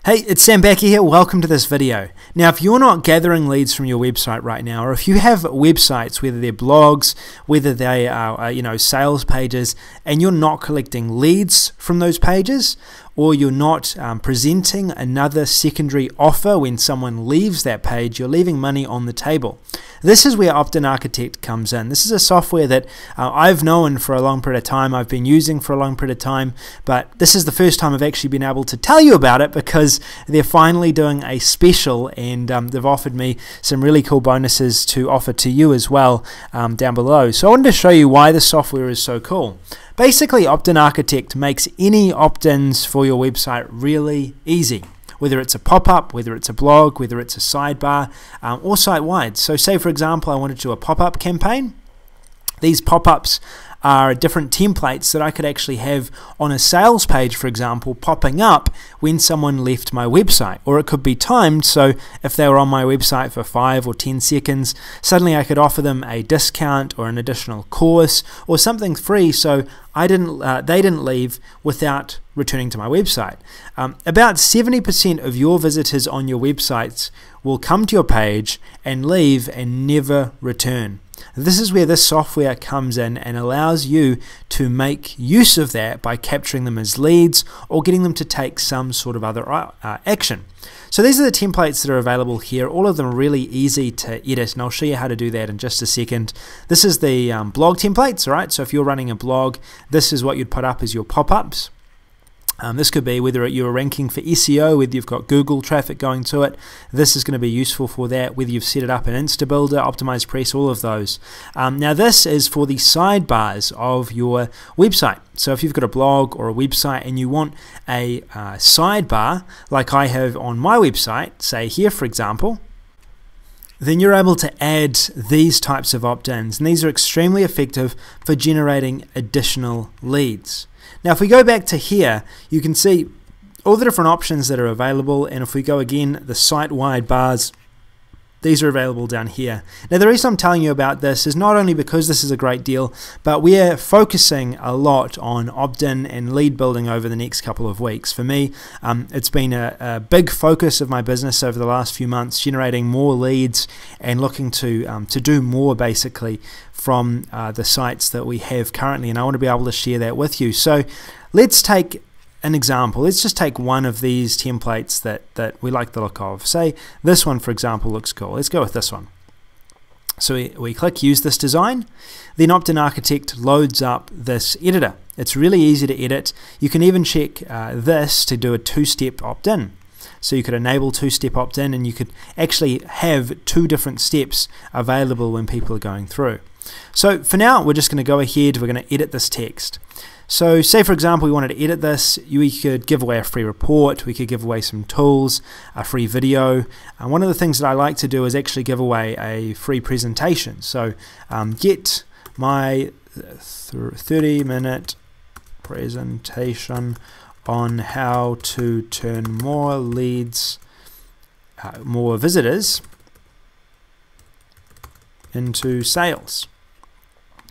Hey, it's Sam Backer here. Welcome to this video. Now, if you're not gathering leads from your website right now, or if you have websites, whether they're blogs, whether they are, sales pages, and you're not collecting leads from those pages, or you're not presenting another secondary offer when someone leaves that page, you're leaving money on the table. This is where Optin Architect comes in. This is a software that I've known for a long period of time, I've been using for a long period of time, but this is the first time I've actually been able to tell you about it because they're finally doing a special, and they've offered me some really cool bonuses to offer to you as well down below. So I wanted to show you why the software is so cool. Basically, Optin Architect makes any opt-ins for your website really easy. Whether it's a pop-up, whether it's a blog, whether it's a sidebar, or site-wide. So say, for example, I wanted to do a pop-up campaign. These pop-ups are different templates that I could actually have on a sales page, for example, popping up when someone left my website. Or it could be timed, so if they were on my website for 5 or 10 seconds, suddenly I could offer them a discount or an additional course or something free, so they didn't leave without returning to my website. About 70% of your visitors on your websites will come to your page and leave and never return. This is where this software comes in and allows you to make use of that by capturing them as leads or getting them to take some sort of other action. So these are the templates that are available here. All of them are really easy to edit, and I'll show you how to do that in just a second. This is the blog templates, all right? So if you're running a blog, this is what you'd put up as your pop-ups. This could be whether you're ranking for SEO, whether you've got Google traffic going to it. This is going to be useful for that, whether you've set it up in InstaBuilder, Optimized Press, all of those. Now this is for the sidebars of your website. So if you've got a blog or a website and you want a sidebar, like I have on my website, say here for example, then you're able to add these types of opt-ins, and these are extremely effective for generating additional leads. Now if we go back to here, you can see all the different options that are available, and if we go again, the site-wide bars, these are available down here. Now the reason I'm telling you about this is not only because this is a great deal, but we're focusing a lot on opt-in and lead building over the next couple of weeks. For me, it's been a big focus of my business over the last few months, generating more leads and looking to do more basically from the sites that we have currently, and I want to be able to share that with you. So let's take an example. Let's just take one of these templates that we like the look of. Say this one, for example, looks cool. Let's go with this one. So we click use this design, then Optin Architect loads up this editor. It's really easy to edit. You can even check this to do a two-step opt-in. So you could enable two-step opt-in, and you could actually have 2 different steps available when people are going through. So for now, we're just going to go ahead, we're going to edit this text. So say for example we wanted to edit this, we could give away a free report, we could give away some tools, a free video. One of the things that I like to do is actually give away a free presentation. So get my 30-minute presentation on how to turn more leads, more visitors into sales.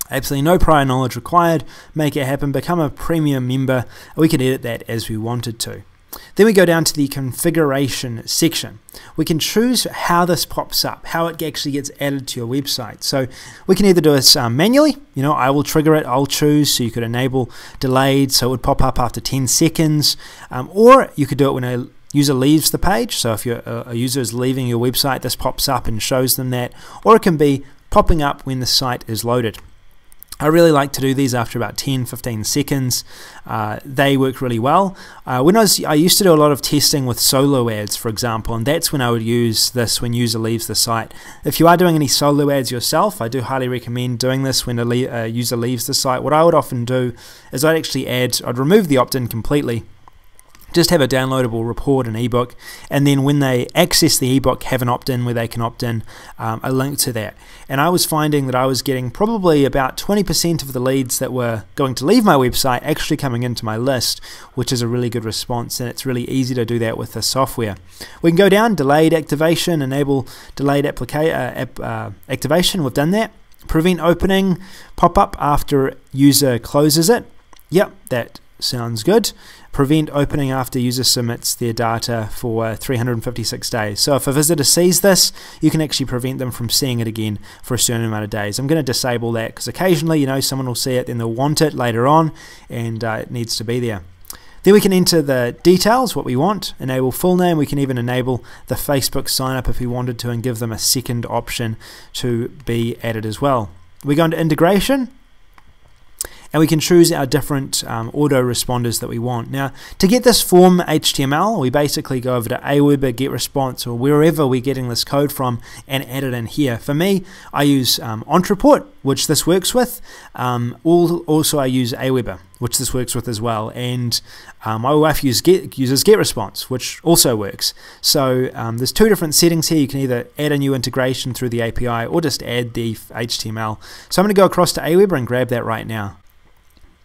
Absolutely no prior knowledge required. Make it happen. Become a premium member. We can edit that as we wanted to. Then we go down to the configuration section. We can choose how this pops up, how it actually gets added to your website. So we can either do this manually. I will trigger it. I'll choose. So you could enable delayed, so it would pop up after 10 seconds. Or you could do it when a user leaves the page. So if a user is leaving your website, this pops up and shows them that. Or it can be popping up when the site is loaded. I really like to do these after about 10-15 seconds. They work really well. I used to do a lot of testing with solo ads, for example, and that's when I would use this when user leaves the site. If you are doing any solo ads yourself, I do highly recommend doing this when a user leaves the site. What I would often do is I'd remove the opt-in completely, just have a downloadable report, an ebook, and then when they access the ebook, have an opt-in where they can opt in a link to that. And I was finding that I was getting probably about 20% of the leads that were going to leave my website actually coming into my list, which is a really good response, and it's really easy to do that with the software. We can go down, delayed activation, enable delayed activation, we've done that. Prevent opening, pop up after user closes it. Yep, that sounds good. Prevent opening after user submits their data for 356 days. So if a visitor sees this, you can actually prevent them from seeing it again for a certain amount of days. I'm going to disable that because occasionally, someone will see it, then they'll want it later on, and it needs to be there. Then we can enter the details, what we want, enable full name. We can even enable the Facebook sign up if we wanted to and give them a second option to be added as well. We go into integration, and we can choose our different autoresponders that we want. Now, to get this form HTML, we basically go over to Aweber, GetResponse, or wherever we're getting this code from, and add it in here. For me, I use Entreport, which this works with. Also, I use Aweber, which this works with as well. And my wife uses GetResponse, which also works. So there's two different settings here. You can either add a new integration through the API or just add the HTML. So I'm going to go across to Aweber and grab that right now.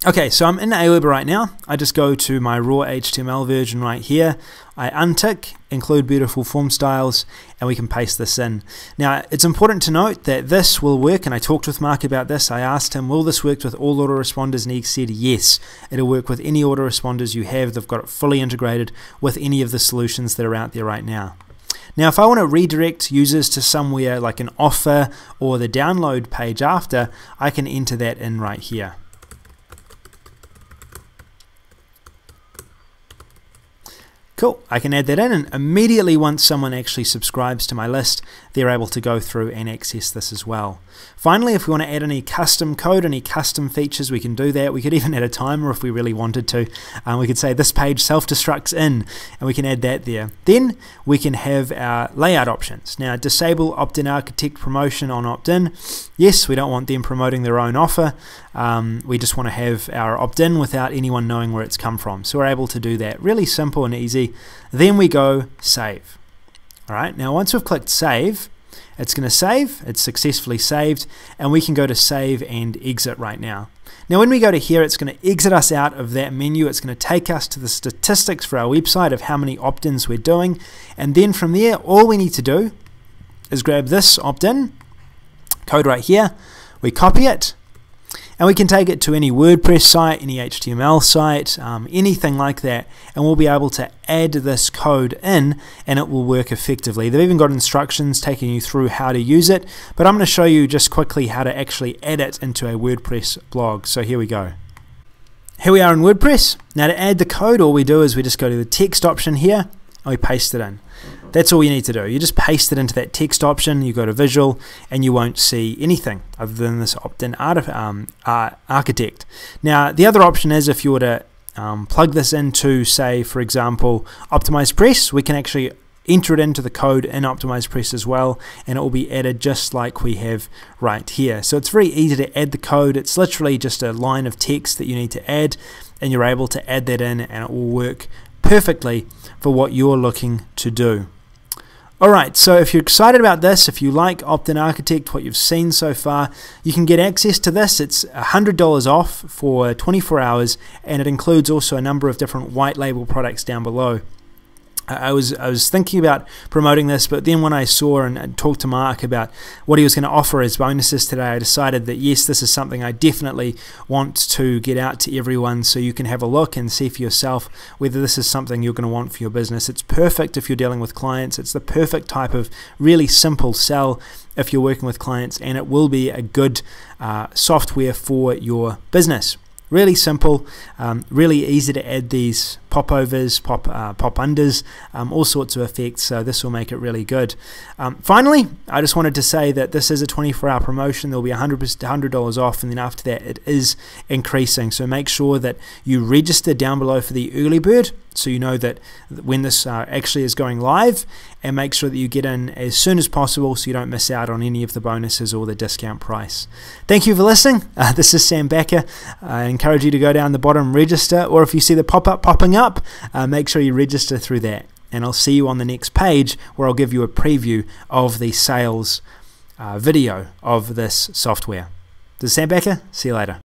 Okay, so I'm in Aweber right now. I just go to my raw HTML version right here. I untick, include beautiful form styles, and we can paste this in. Now, it's important to note that this will work, and I talked with Mark about this. I asked him, will this work with all autoresponders? And he said, yes, it'll work with any autoresponders you have. They've got it fully integrated with any of the solutions that are out there right now. Now, if I want to redirect users to somewhere like an offer or the download page after, I can enter that in right here. Cool, I can add that in, and immediately once someone actually subscribes to my list, they're able to go through and access this as well. Finally, if we want to add any custom code, any custom features, we can do that. We could even add a timer if we really wanted to. We could say this page self-destructs in, and we can add that there. Then we can have our layout options. Now, disable Optin architect promotion on opt-in. Yes, we don't want them promoting their own offer. We just want to have our opt-in without anyone knowing where it's come from. So we're able to do that. Really simple and easy. Then we go save. All right, now once we've clicked save, it's going to save. It's successfully saved, and we can go to save and exit right now. Now when we go to here, it's going to exit us out of that menu. It's going to take us to the statistics for our website of how many opt-ins we're doing, and then from there, all we need to do is grab this opt-in code right here. We copy it, and we can take it to any WordPress site, any HTML site, anything like that, and we'll be able to add this code in, and it will work effectively. They've even got instructions taking you through how to use it, but I'm going to show you just quickly how to actually add it into a WordPress blog. So here we go. Here we are in WordPress. Now to add the code, all we do is we just go to the text option here, and we paste it in. That's all you need to do. You just paste it into that text option, you go to visual, and you won't see anything other than this opt-in architect. Now, the other option is if you were to plug this into, say, for example, OptimizePress, we can actually enter it into the code in OptimizePress as well, and it will be added just like we have right here. So it's very easy to add the code. It's literally just a line of text that you need to add, and you're able to add that in, and it will work perfectly for what you're looking to do. Alright, so if you're excited about this, if you like Optin Architect, what you've seen so far, you can get access to this. It's $100 off for 24 hours, and it includes also a number of different white label products down below. I was thinking about promoting this, but then when I saw and talked to Mark about what he was going to offer as bonuses today, I decided that yes, this is something I definitely want to get out to everyone, so you can have a look and see for yourself whether this is something you're going to want for your business. It's perfect if you're dealing with clients. It's the perfect type of really simple sell if you're working with clients, and it will be a good software for your business. Really simple, really easy to add these popovers, pop unders, all sorts of effects, so this will make it really good. Finally, I just wanted to say that this is a 24-hour promotion. There will be $100 off, and then after that it is increasing, so make sure that you register down below for the early bird so you know that when this actually is going live, and make sure that you get in as soon as possible so you don't miss out on any of the bonuses or the discount price. Thank you for listening. This is Sam Becker. I encourage you to go down the bottom, register, or if you see the pop-up popping up, make sure you register through that, and I'll see you on the next page where I'll give you a preview of the sales video of this software. This is Sam Becker. See you later.